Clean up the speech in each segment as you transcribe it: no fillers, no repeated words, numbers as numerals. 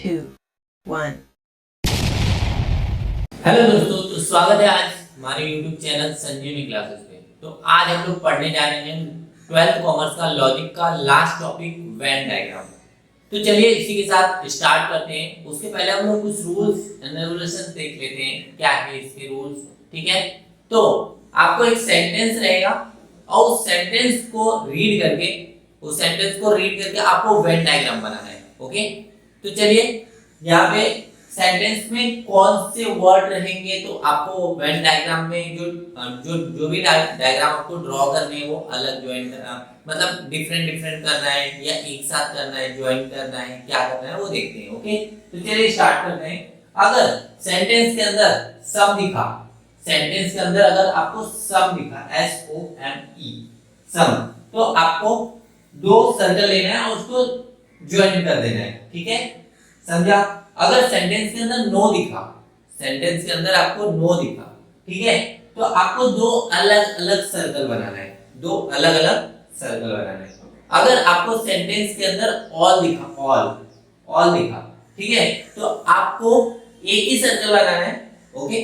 2, 1. Hello दोस्तों, तो स्वागत है आज हमारे YouTube चैनल संजीवनी क्लासेस पे। तो आज हम लोग पढ़ने जा रहे हैं 12th कॉमर्स का लॉजिक का लास्ट टॉपिक वेन डायग्राम। तो चलिए इसी के साथ स्टार्ट करते हैं। उसके पहले हम लोग कुछ रूल्स एंड रेगुलेशन देख लेते हैं, क्या है इसके रूल्स। ठीक है, तो आपको एक सेंटेंस रहेगा और उस सेंटेंस को रीड करके आपको वेन डायग्राम बनाना है। ओके, तो चलिए यहाँ पे सेंटेंस में कौन से वर्ड रहेंगे, तो आपको वेन डायग्राम में जो भी डायग्राम आपको ड्रॉ करने हैं वो अलग ज्वाइन करना, मतलब डिफरेंट करना है या एक साथ करना है, ज्वाइन करना है, क्या करना है वो देखते हैं। ओके, तो चलिए स्टार्ट करते हैं। अगर सेंटेंस के अंदर अगर आपको सम दिखा SOME सम, तो आपको दो सर्कल लेना है और उसको ज्वाइन कर देना है। ठीक है, समझा। अगर सेंटेंस के अंदर आपको नो दिखा, ठीक है, तो आपको दो अलग अलग सर्कल बनाना है। अगर आपको सेंटेंस के अंदर ऑल दिखा, ठीक है, तो आपको एक ही सर्कल बनाना है। ओके,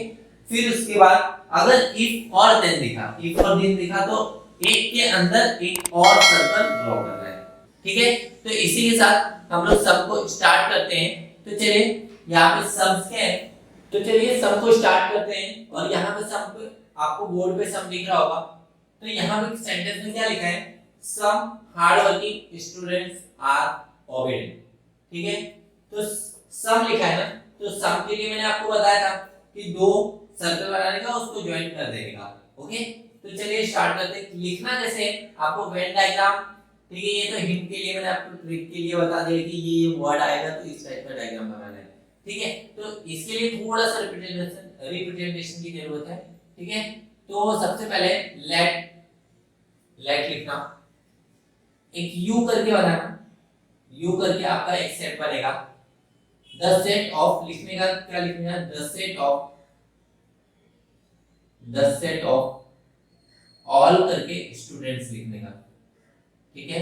फिर उसके बाद अगर इफ और देन दिखा तो एक के अंदर एक और सर्कल ड्रॉ करना है। ठीक है, तो इसी के साथ हम लोग सम को स्टार्ट करते हैं। तो चलिए यहाँ पे सम्स के हैं, तो चलिए सम को स्टार्ट करते हैं। और यहाँ पे सम पे आपको बोर्ड पे सम दिख रहा होगा। तो यहाँ पे सेंटेंस में क्या लिखा है, some hard working students are obedient. ठीक है, तो सम लिखा है ना, तो सम के लिए मैंने आपको बताया था कि दो सर्कल बनाने का, उसको ज्वाइन कर देने का। ओके, तो चलिए स्टार्ट करते हैं। लिखना कैसे है, आपको वेन डायग्राम, ठीक है, ये तो हिंट के लिए मैंने आपको ट्रिक के लिए बता दिया कि ये वर्ड आएगा तो इस टाइप का डायग्राम बनाना है। ठीक है, तो इसके लिए थोड़ा सा रिप्रेजेंटेशन की जरूरत है। ठीक है, तो सबसे पहले लेट लिखना, एक यू करके बनाना, यू करके आपका एक सेट बनेगा। द सेट ऑफ लिखने का क्या लिखना है, द सेट ऑफ ऑल करके स्टूडेंट्स लिखने का। ठीक है,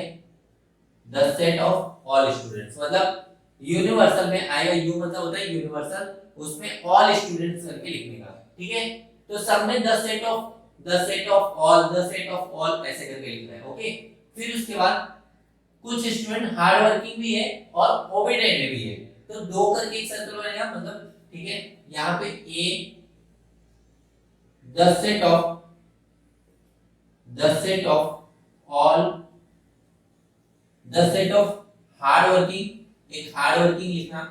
the set of all students, मतलब यूनिवर्सल में आएगा, यू मतलब होता है यूनिवर्सल, उसमें ऑल स्टूडेंट्स करके लिखने का। ठीक है, तो सब में द सेट ऑफ ऑल ऐसे करके लिखना है। ओके, फिर उसके बाद कुछ स्टूडेंट हार्ड वर्किंग भी है और ओबीडिएंट भी है, तो दो करके एक सर्कल बनेगा, मतलब ठीक है, यहाँ पे a the set of all, the set of hard working, एक हार्ड वर्किंग लिखना,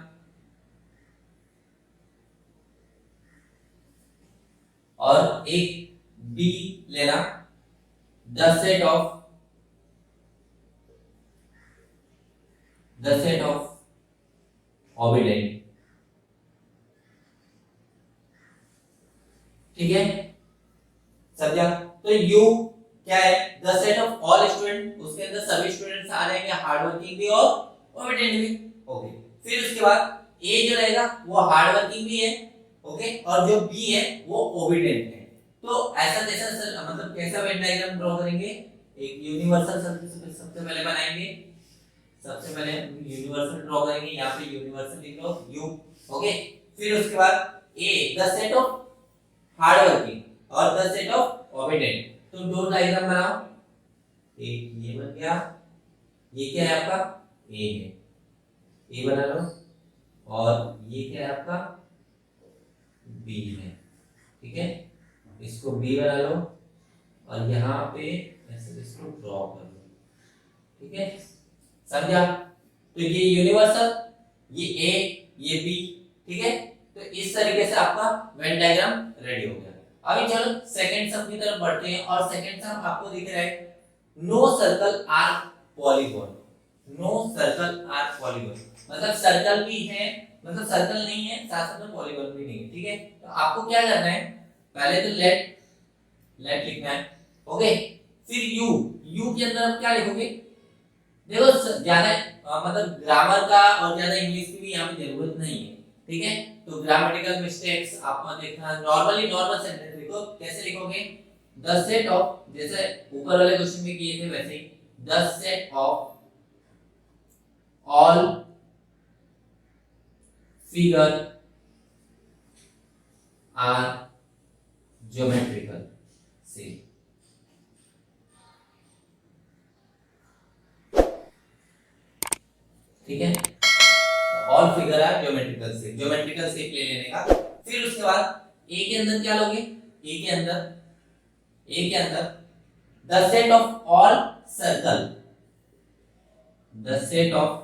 और एक बी लेना, द सेट ऑफ ओबीडिएंट। ठीक है, समझा। तो यू क्या है, the set of all student, उसके अंदर सभी स्टूडेंट्स आ जाएंगे, हार्ड वर्किंग भी और ओबीडिएंट भी। ओके, फिर उसके बाद ए जो रहेगा वो हार्ड वर्किंग भी है, ओके, और जो बी है वो ओबीडिएंट है। तो ऐसा जैसा मतलब कैसा वेन डायग्राम ड्रॉ करेंगे, एक यूनिवर्सल सबसे पहले बनाएंगे, सबसे पहले यूनिवर्सल ड्रॉ करेंगे, यहाँ पे यूनिवर्सल लिख लो यू। ओके, फिर उसके बाद a the set of hard working और द सेट ऑफ ओबीडिएंट, तो दो डायग्राम बनाओ, एक ये बन गया, ये क्या है आपका ए है, ए बना लो, और ये क्या है आपका बी है। ठीक है, इसको बी बना लो और यहाँ पे ऐसे इसको ड्रॉ कर लो। ठीक है, समझा। तो ये यूनिवर्सल, ये ए, ये बी। ठीक है, तो इस तरीके से आपका वेन डायग्राम रेडी हो गया। अभी चलो सेकंड सम की तरफ बढ़ते हैं, और सेकंड सम आपको दिख रहा है नो सर्कल आर पॉलीगॉन, मतलब सर्कल भी है, मतलब सर्कल नहीं है, साथ साथ में पॉलीगॉन भी नहीं है। ठीक है, तो आपको क्या करना है, पहले तो लेट लिखना है। ओके, फिर यू के अंदर आप क्या लिखोगे, देखो ज्यादा मतलब ग्रामर का और ज्यादा इंग्लिश की भी यहाँ पे जरूरत नहीं है। ठीक है, तो ग्रामेटिकल मिस्टेक्स आपको देखना, नॉर्मल सेंटेंस लिखो। कैसे लिखोगे, द सेट ऑफ, जैसे ऊपर वाले क्वेश्चन में किए थे वैसे ही, the set of all figure are geometrical shape. ठीक है, all figure are geometrical shape, geometrical shape ले लेने का। फिर उसके बाद ए के अंदर क्या लोगे, ए के अंदर the set of all circle, the set of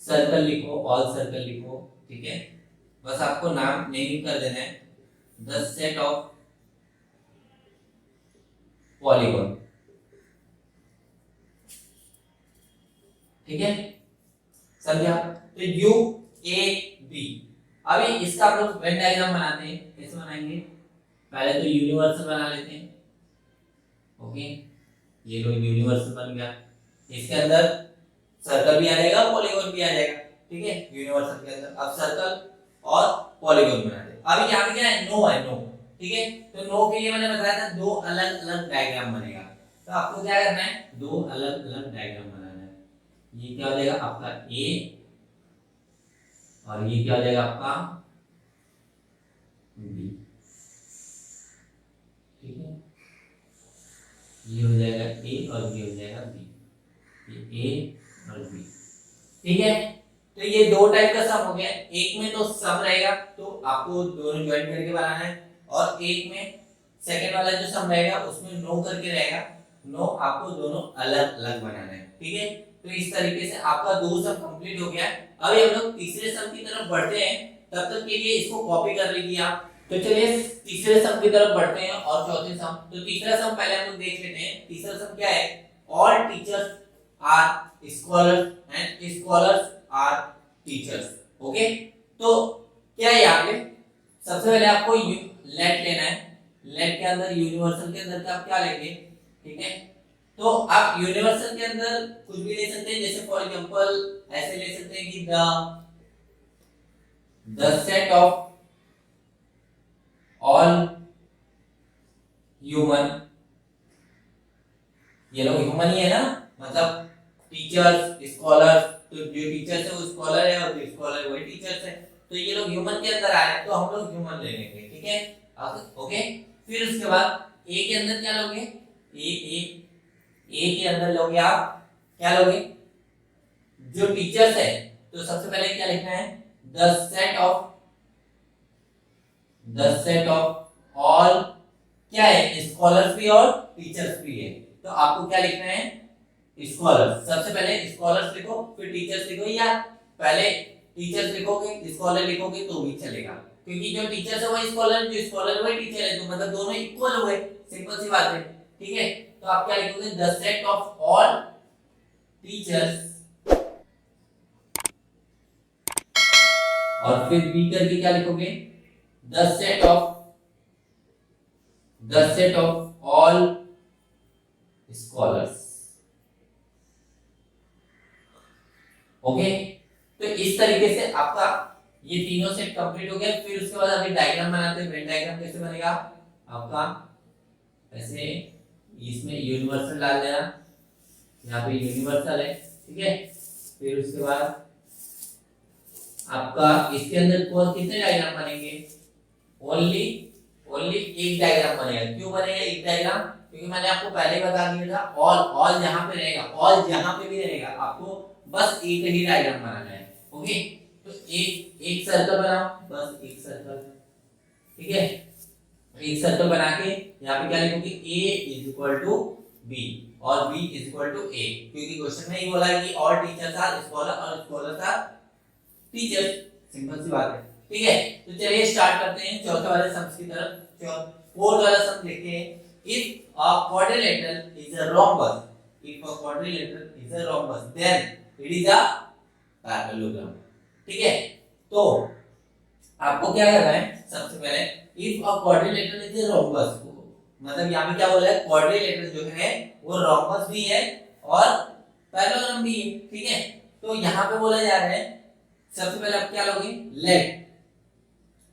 circle लिखो, ऑल सर्कल लिखो। ठीक है, बस आपको नाम नेमिंग कर देना है, द सेट ऑफ पॉलीगॉन। ठीक है, समझा? तो यू ए बी। अभी इसका हम लोग वेन डायग्राम बनाते हैं। कैसे बनाएंगे, पहले तो यूनिवर्सल बना लेते हैं। ओके, ये लो यूनिवर्सल बन गया, इसके अंदर सर्कल भी आ जाएगा, पॉलीगॉन भी आ जाएगा। ठीक है, यूनिवर्सल के अंदर अब सर्कल और पॉलीगॉन बनाते हैं। अभी यहाँ पे क्या है, नो है, नो। ठीक है, तो नो के लिए मैंने बताया था दो अलग अलग डायग्राम बनेगा। तो आपको क्या करना है, दो अलग अलग डायग्राम बनाना है। ये क्या हो जाएगा आपका ए, और ये क्या हो जाएगा आपका बी। ठीक है, ये हो जाएगा ए और ये हो जाएगा बी, ये ए और बी। ठीक है, तो ये दो टाइप का सम हो गया। एक में तो सम रहेगा तो आपको दोनों ज्वाइन करके बनाना है, और एक में सेकंड वाला जो सम रहेगा उसमें नो करके रहेगा, नो आपको दोनों अलग अलग बनाना है। ठीक है, तो इस तरीके से आपका दो सम कंप्लीट हो गया है। अभी हम लोग तीसरे सम की तरफ बढ़ते हैं, तब तक के लिए इसको कॉपी कर लीजिए आप। तो चलिए तीसरे सम की तरफ बढ़ते हैं और चौथे सम। तो तीसरा सम पहले हम लोग देख लेते हैं। तीसरा सम क्या है, all teachers are scholars and scholars are teachers. Okay, तो क्या है यहाँ पे, सबसे पहले आपको लेट लेना है। लेट के अंदर यूनिवर्सल के अंदर आप क्या लेंगे। ठीक है, तो आप यूनिवर्सल के अंदर कुछ भी ले सकते हैं, जैसे फॉर एग्जांपल ऐसे ले सकते हैं कि the set of all human, ये लोग ह्यूमन ही है ना, मतलब टीचर्स स्कॉलर्स, तो जो टीचर्स है वो स्कॉलर है और जो स्कॉलर है वही टीचर्स है। तो ये लोग ह्यूमन के अंदर आए तो हम लोग ह्यूमन ले लेंगे। ठीक है, ओके। फिर उसके बाद ए के अंदर क्या लोगे, ए के अंदर लोगे आप क्या लोगे, जो टीचर्स है। तो सबसे पहले क्या लिखना है, द सेट ऑफ ऑल, क्या है, स्कॉलर्स भी और टीचर्स भी है। तो आपको क्या लिखना है, स्कॉलर्स। सबसे पहले स्कॉलर्स लिखो, फिर टीचर्स लिखो, या पहले टीचर्स लिखोगे स्कॉलर लिखोगे तो भी चलेगा, क्योंकि जो टीचर्स है वही स्कॉलर, जो स्कॉलर वही टीचर है, तो मतलब दोनों इक्वल हुए, सिंपल सी बात है। ठीक है, तो आप क्या लिखोगे, the set of all teachers, और फिर बी करके क्या लिखोगे, the set of all scholars. Okay, तो इस तरीके से आपका ये तीनों सेट कंप्लीट हो गया। फिर उसके बाद अभी डायग्राम बनाते हैं। वेन डायग्राम कैसे बनेगा आपका, ऐसे इसमें यूनिवर्सल डाल देना, यहाँ पे यूनिवर्सल है। ठीक है, फिर उसके बाद आपका इसके अंदर कौन कितने डायग्राम बनेंगे, ओनली एक डायग्राम बनेगा। क्यों बनेगा एक डायग्राम, क्योंकि मैंने आपको पहले बता दिया था ऑल जहां पे रहेगा, ऑल जहां पे भी रहेगा, आपको बस एक ही डायग्राम बनाना है। ओके, तो एक सर्कल बनाओ, बस एक सर्कल। ठीक है, एक सर्कल बना के यहाँ पे क्या लिखोगे, a is equal to B और b is equal to a, क्योंकि क्वेश्चन में ही बोला है कि ऑल टीचर्स आर स्कॉलर और स्कॉलर्स आर टीचर्स, सिंपल सी बात है। ठीक है, तो चलिए स्टार्ट करते हैं चौथे वाले सम की तरफ। फोर्थ वाला सम देखते हैं। If a quadrilateral is a rhombus, if a quadrilateral is a rhombus then it is a parallelogram। ठीक है, तो आपको क्या करना है, सबसे पहले if a quadrilateral is a rhombus, मतलब यहाँ पे क्या बोला है, क्वाड्रिलेटरल जो है वो rhombus भी है और पैरेललोग्राम भी है। ठीक है, तो यहाँ पे बोला जा रहा है, सबसे पहले आप क्या लोगे, लेट,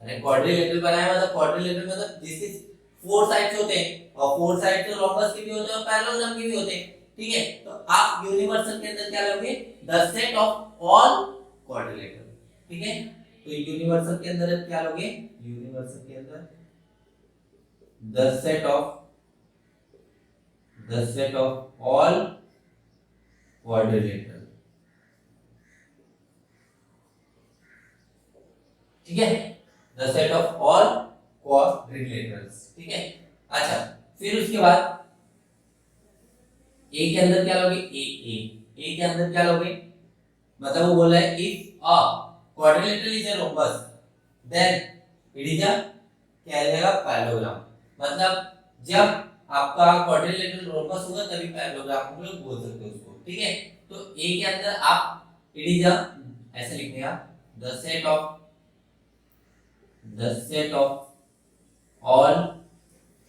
अरे क्वाड्रिलेटरल बनाया मतलब क्वाड्रिलेटरल मतलब जिसके फोर साइड्स होते हैं, और फोर साइड्स तो rhombus के भी होते हैं और पैरेललोग्राम के भी होते हैं। ठीक है, तो आप यूनिवर्सल के अंदर क्या लोगे, the set of all quadrilateral, ठीक है। तो यूनिवर्सल के अंदर क्या लोगे, यूनिवर्सल के अंदर the set of all quadrilateral, ठीक है, the set of all quadrilaterals, ठीक है। अच्छा, फिर उसके बाद ए के अंदर क्या लोगे, ए के अंदर क्या लोगे, मतलब वो बोल रहा है if a quadrilateral is a rhombus then it is a क्या आ जाएगा, पैरेललोग्राम। मतलब जब आपका क्वाड्रिलेटरल रोम्बस होगा तभी पैरेललोग्राम हम लोग बोल सकते हैं उसको, ठीक है। तो ए के अंदर आप इट इज अ ऐसे लिखने का द सेट ऑफ ऑल,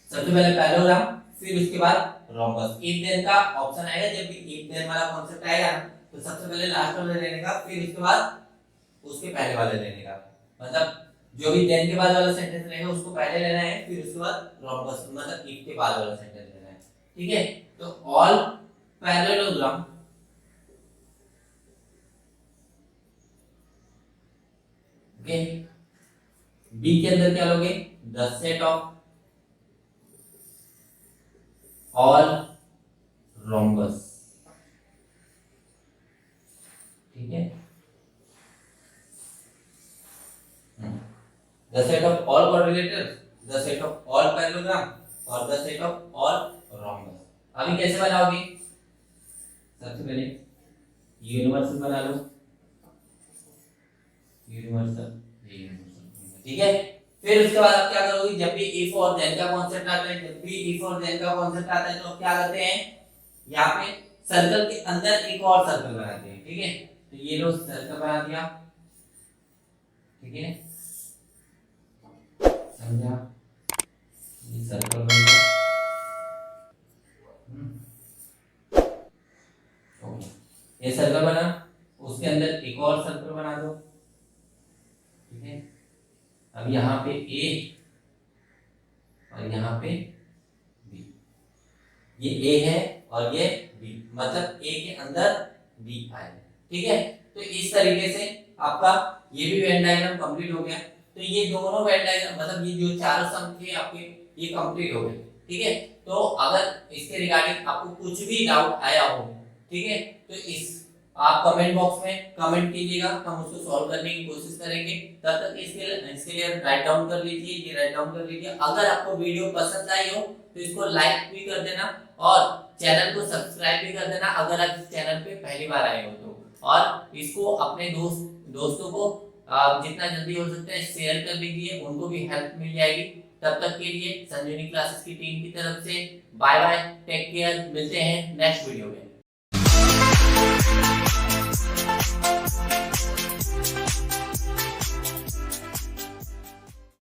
सबसे पहले पैरेललोग्राम, फिर उसके बाद रोम्बस। इफ देन का ऑप्शन आएगा, जब भी इफ देन वाला कांसेप्ट आएगा तो सबसे पहले लास्ट वाले लेने का, फिर उसके बाद उसके पहले वाले लेने का। मतलब जो भी देन के बाद वाला सेंटेंस रहेगा उसको पहले लेना है, फिर उसके बाद रोम्बस मतलब इफ के बाद वाला सेंटेंस लेना है, ठीक है। तो ऑल पैरेललोग्राम ओके, बी के अंदर क्या लोगे, the set of all rhombus, ठीक है। The set of all quadrilaterals, the set of all parallelogram और the set of all rhombus. अभी कैसे बनाओगे, सबसे पहले यूनिवर्सल बना लो, यूनिवर्सल, ठीक है। फिर उसके बाद आप क्या करोगे, जब भी इफ और देन का कांसेप्ट आता है, जब भी इफ और देन का कांसेप्ट आता है तो आप क्या करते हैं, यहाँ पे सर्कल के अंदर एक और सर्कल बनाते हैं, ठीक है। तो ये लो सर्कल बना दिया, ठीक है, समझा, ये सर्कल बन गया, ये सर्कल बना, उसके अंदर एक और सर्कल बना दो, ठीक है। अब यहाँ पे ए और यहाँ पे बी, ये ए है और ये बी, मतलब ए के अंदर बी आए, ठीक है। तो इस तरीके से आपका ये भी वेन डायग्राम कंप्लीट हो गया। तो ये दोनों वेन डायग्राम मतलब ये जो चारों सम थे आपके ये कंप्लीट हो गए, ठीक है। तो अगर इसके रिगार्डिंग आपको कुछ भी डाउट आया हो, ठीक है, तो इस आप कमेंट बॉक्स में कमेंट कीजिएगा, हम उसको सॉल्व करने की कोशिश करेंगे। तब तक इसके लिए राइट डाउन कर लीजिए, ये राइट डाउन कर लीजिए। अगर आपको वीडियो पसंद आई हो तो इसको लाइक भी कर देना और चैनल को सब्सक्राइब भी कर देना अगर आप इस चैनल पे पहली बार आए हो तो, और इसको अपने दोस्तों को जितना जल्दी हो सकता है शेयर कर दीजिए, उनको भी हेल्प मिल जाएगी। तब तक के लिए संजीवनी क्लासेस की टीम की तरफ से बाय बाय, टेक केयर, मिलते हैं नेक्स्ट वीडियो में।